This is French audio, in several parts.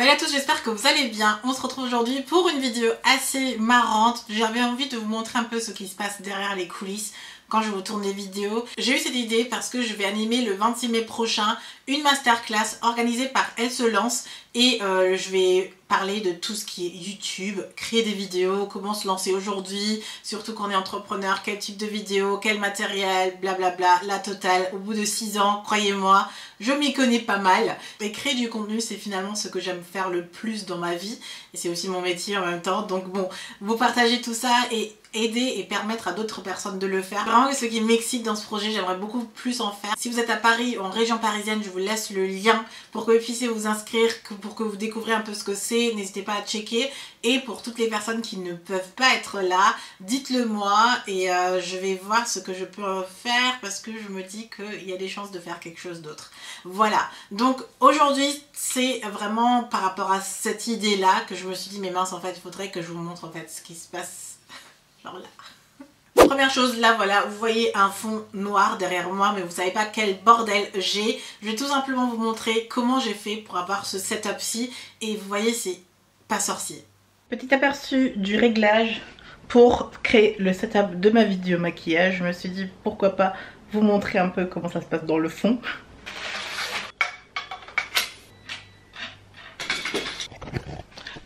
Salut à tous, j'espère que vous allez bien. On se retrouve aujourd'hui pour une vidéo assez marrante. J'avais envie de vous montrer un peu ce qui se passe derrière les coulisses quand je vous tourne des vidéos. J'ai eu cette idée parce que je vais animer le 26 mai prochain une masterclass organisée par Elle se lance et je vais parler de tout ce qui est YouTube, créer des vidéos, comment se lancer aujourd'hui, surtout quand on est entrepreneur, quel type de vidéo, quel matériel, blablabla, la totale. Au bout de 6 ans, croyez-moi, je m'y connais pas mal. Et créer du contenu, c'est finalement ce que j'aime faire le plus dans ma vie. Et c'est aussi mon métier en même temps. Donc bon, vous partagez tout ça et aider et permettre à d'autres personnes de le faire. Vraiment, ce qui m'excite dans ce projet, j'aimerais beaucoup plus en faire. Si vous êtes à Paris ou en région parisienne, je vous laisse le lien pour que vous puissiez vous inscrire, pour que vous découvriez un peu ce que c'est. N'hésitez pas à checker. Et pour toutes les personnes qui ne peuvent pas être là, dites-le moi et je vais voir ce que je peux faire parce que je me dis qu'il y a des chances de faire quelque chose d'autre. Voilà, donc aujourd'hui c'est vraiment par rapport à cette idée là que je me suis dit mais mince, en fait il faudrait que je vous montre en fait ce qui se passe genre là. Première chose, là voilà, vous voyez un fond noir derrière moi mais vous savez pas quel bordel j'ai. Je vais tout simplement vous montrer comment j'ai fait pour avoir ce setup-ci et vous voyez c'est pas sorcier. Petit aperçu du réglage pour créer le setup de ma vidéo maquillage. Je me suis dit pourquoi pas vous montrer un peu comment ça se passe dans le fond.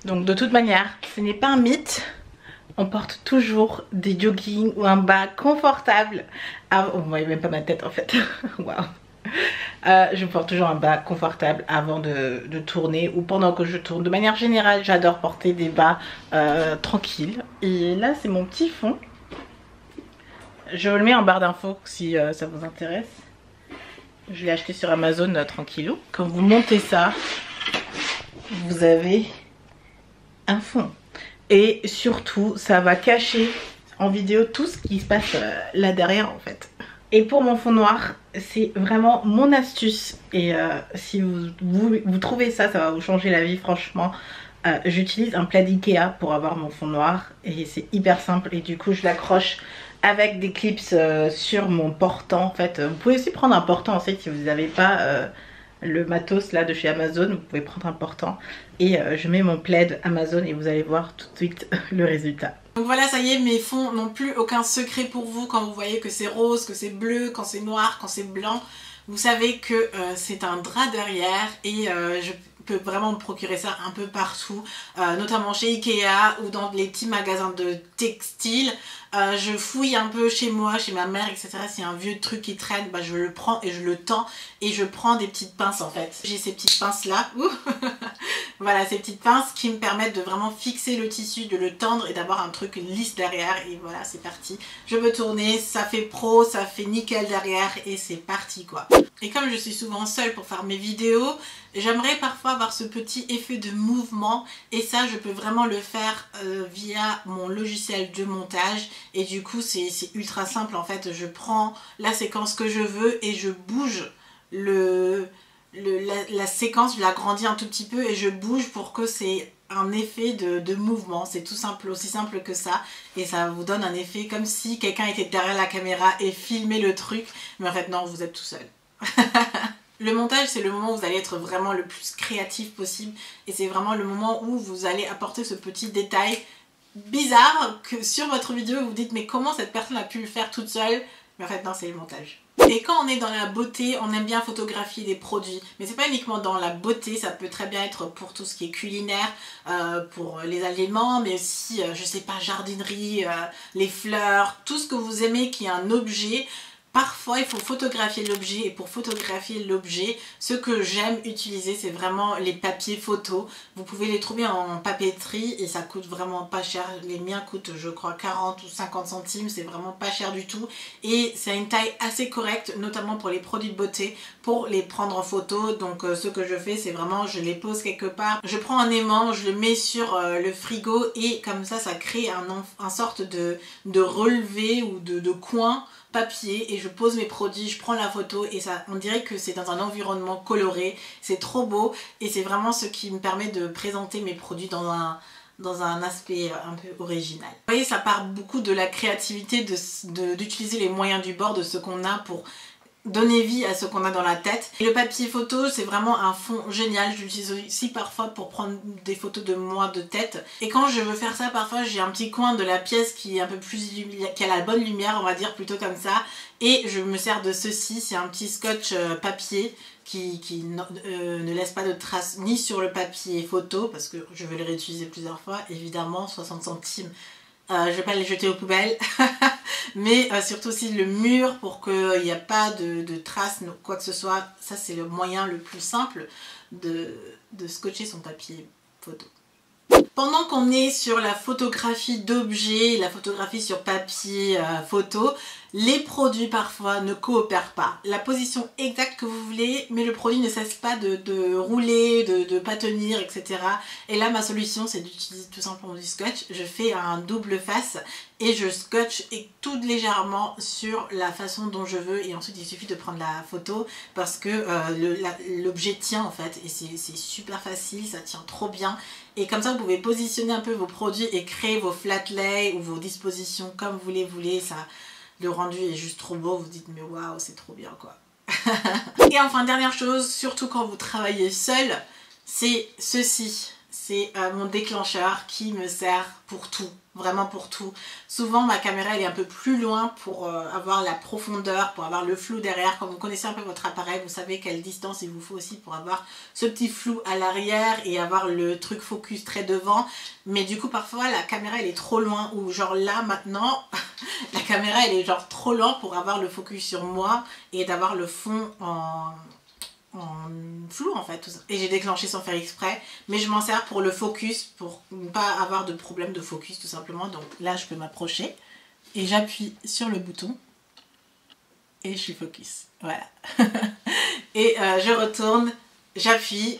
Donc de toute manière, ce n'est pas un mythe, on porte toujours des joggings ou un bas confortable. Ah, vous voyez même pas ma tête en fait. Waouh. Je porte toujours un bas confortable avant de tourner ou pendant que je tourne. De manière générale, j'adore porter des bas tranquilles. Et là, c'est mon petit fond. Je vous le mets en barre d'infos si ça vous intéresse. Je l'ai acheté sur Amazon tranquillou. Quand vous montez ça, vous avez un fond et surtout ça va cacher en vidéo tout ce qui se passe là derrière en fait. Et pour mon fond noir, c'est vraiment mon astuce et si vous trouvez ça, ça va vous changer la vie franchement. J'utilise un plaid Ikea pour avoir mon fond noir et c'est hyper simple et du coup je l'accroche avec des clips sur mon portant en fait. Vous pouvez aussi prendre un portant en fait si vous n'avez pas le matos là de chez Amazon, vous pouvez prendre un portant et je mets mon plaid Amazon et vous allez voir tout de suite le résultat. Donc voilà, ça y est, mes fonds n'ont plus aucun secret pour vous quand vous voyez que c'est rose, que c'est bleu, quand c'est noir, quand c'est blanc. Vous savez que c'est un drap derrière et je peux vraiment me procurer ça un peu partout, notamment chez Ikea ou dans les petits magasins de textiles. Je fouille un peu chez moi, chez ma mère, etc. S'il y a un vieux truc qui traîne, bah, je le prends et je le tends et je prends des petites pinces en fait. J'ai ces petites pinces là, voilà, ces petites pinces qui me permettent de vraiment fixer le tissu, de le tendre et d'avoir un truc lisse derrière. Et voilà, c'est parti. Je veux tourner, ça fait pro, ça fait nickel derrière et c'est parti quoi. Et comme je suis souvent seule pour faire mes vidéos, j'aimerais parfois avoir ce petit effet de mouvement et ça je peux vraiment le faire via mon logiciel de montage et du coup c'est ultra simple en fait. Je prends la séquence que je veux et je bouge la séquence, je l'agrandis un tout petit peu et je bouge pour que c'est un effet de mouvement. C'est tout simple, aussi simple que ça et ça vous donne un effet comme si quelqu'un était derrière la caméra et filmait le truc mais en fait non, vous êtes tout seul. Le montage, c'est le moment où vous allez être vraiment le plus créatif possible et c'est vraiment le moment où vous allez apporter ce petit détail bizarre que sur votre vidéo vous dites mais comment cette personne a pu le faire toute seule, mais en fait non, c'est le montage. Et quand on est dans la beauté, on aime bien photographier des produits, mais c'est pas uniquement dans la beauté, ça peut très bien être pour tout ce qui est culinaire, pour les aliments, mais aussi je sais pas, jardinerie, les fleurs, tout ce que vous aimez qui est un objet. Parfois il faut photographier l'objet et pour photographier l'objet, ce que j'aime utiliser c'est vraiment les papiers photos. Vous pouvez les trouver en papeterie et ça coûte vraiment pas cher. Les miens coûtent je crois 40 ou 50 centimes, c'est vraiment pas cher du tout. Et c'est une taille assez correcte, notamment pour les produits de beauté, pour les prendre en photo. Donc ce que je fais c'est vraiment je les pose quelque part. Je prends un aimant, je le mets sur le frigo et comme ça crée un sorte de relevé ou de coin papier et je pose mes produits, je prends la photo et ça, on dirait que c'est dans un environnement coloré, c'est trop beau et c'est vraiment ce qui me permet de présenter mes produits dans un aspect un peu original. Vous voyez, ça part beaucoup de la créativité d'utiliser les moyens du bord, de ce qu'on a pour donner vie à ce qu'on a dans la tête. Et le papier photo, c'est vraiment un fond génial. Je l'utilise aussi parfois pour prendre des photos de moi de tête. Et quand je veux faire ça, parfois j'ai un petit coin de la pièce qui est un peu plus qui a la bonne lumière, on va dire, plutôt comme ça. Et je me sers de ceci, c'est un petit scotch papier qui ne laisse pas de traces ni sur le papier photo, parce que je vais le réutiliser plusieurs fois, évidemment, 60 centimes. Je vais pas les jeter aux poubelles, mais surtout aussi le mur pour qu'il n'y a pas de traces, quoi que ce soit. Ça, c'est le moyen le plus simple de scotcher son papier photo. Pendant qu'on est sur la photographie d'objets, la photographie sur papier photo, les produits parfois ne coopèrent pas. La position exacte que vous voulez, mais le produit ne cesse pas de rouler, de pas tenir, etc. Et là, ma solution, c'est d'utiliser tout simplement du scotch. Je fais un double face et je scotche et tout légèrement sur la façon dont je veux. Et ensuite, il suffit de prendre la photo parce que l'objet tient en fait. Et c'est super facile, ça tient trop bien. Et comme ça, vous pouvez positionner un peu vos produits et créer vos flat lay ou vos dispositions comme vous les voulez. Ça, le rendu est juste trop beau. Vous dites, mais waouh, c'est trop bien quoi. Et enfin, dernière chose, surtout quand vous travaillez seul, c'est ceci. C'est mon déclencheur qui me sert pour tout, vraiment pour tout. Souvent ma caméra elle est un peu plus loin pour avoir la profondeur, pour avoir le flou derrière. Quand vous connaissez un peu votre appareil, vous savez quelle distance il vous faut aussi pour avoir ce petit flou à l'arrière et avoir le truc focus très devant. Mais du coup parfois la caméra elle est trop loin, ou genre là maintenant la caméra elle est genre trop loin pour avoir le focus sur moi et d'avoir le fond en flou en fait, tout ça. Et j'ai déclenché sans faire exprès, mais je m'en sers pour le focus, pour ne pas avoir de problème de focus tout simplement. Donc là je peux m'approcher et j'appuie sur le bouton et je suis focus, voilà. Et je retourne, j'appuie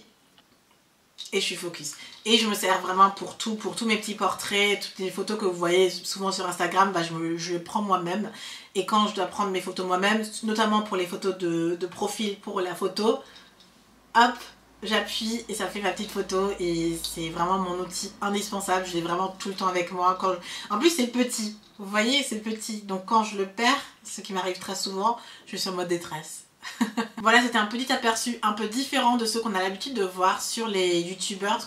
et je suis focus. Et je me sers vraiment pour tout, pour tous mes petits portraits, toutes les photos que vous voyez souvent sur Instagram, bah je les prends moi-même. Et quand je dois prendre mes photos moi-même, notamment pour les photos de profil pour la photo, hop, j'appuie et ça fait ma petite photo. Et c'est vraiment mon outil indispensable, je l'ai vraiment tout le temps avec moi. En plus c'est petit, vous voyez, c'est petit. Donc quand je le perds, ce qui m'arrive très souvent, je suis en mode détresse. Voilà, c'était un petit aperçu un peu différent de ce qu'on a l'habitude de voir sur les youtubeurs,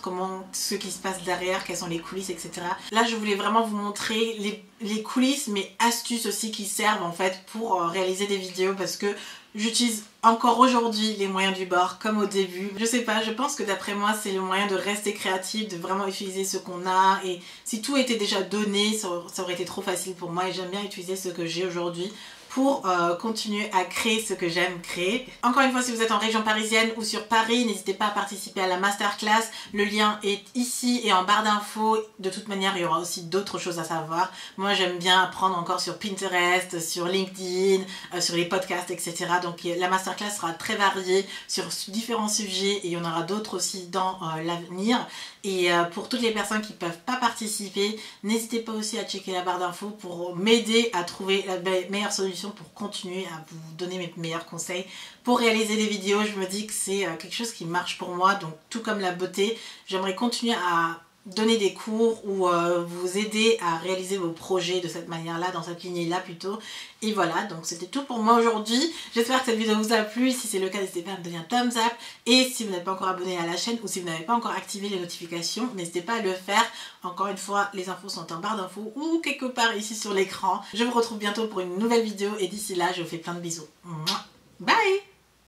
ce qui se passe derrière, quelles sont les coulisses, etc. Là je voulais vraiment vous montrer les coulisses, mais astuces aussi qui servent en fait pour réaliser des vidéos, parce que j'utilise encore aujourd'hui les moyens du bord comme au début. Je sais pas, je pense que d'après moi c'est le moyen de rester créatif, de vraiment utiliser ce qu'on a, et si tout était déjà donné, ça aurait été trop facile pour moi, et j'aime bien utiliser ce que j'ai aujourd'hui pour continuer à créer ce que j'aime créer. Encore une fois, si vous êtes en région parisienne ou sur Paris, n'hésitez pas à participer à la masterclass. Le lien est ici et en barre d'infos. De toute manière, il y aura aussi d'autres choses à savoir. Moi, j'aime bien apprendre encore sur Pinterest, sur LinkedIn, sur les podcasts, etc. Donc la masterclass sera très variée sur différents sujets, et il y en aura d'autres aussi dans l'avenir. Et pour toutes les personnes qui ne peuvent pas participer, n'hésitez pas aussi à checker la barre d'infos pour m'aider à trouver la meilleure solution pour continuer à vous donner mes meilleurs conseils. Pour réaliser des vidéos, je me dis que c'est quelque chose qui marche pour moi. Donc tout comme la beauté, j'aimerais continuer à donner des cours ou vous aider à réaliser vos projets de cette manière-là, dans cette lignée-là plutôt. Et voilà, donc c'était tout pour moi aujourd'hui. J'espère que cette vidéo vous a plu. Si c'est le cas, n'hésitez pas à me donner un thumbs up. Et si vous n'êtes pas encore abonné à la chaîne ou si vous n'avez pas encore activé les notifications, n'hésitez pas à le faire. Encore une fois, les infos sont en barre d'infos ou quelque part ici sur l'écran. Je vous retrouve bientôt pour une nouvelle vidéo et d'ici là, je vous fais plein de bisous. Bye!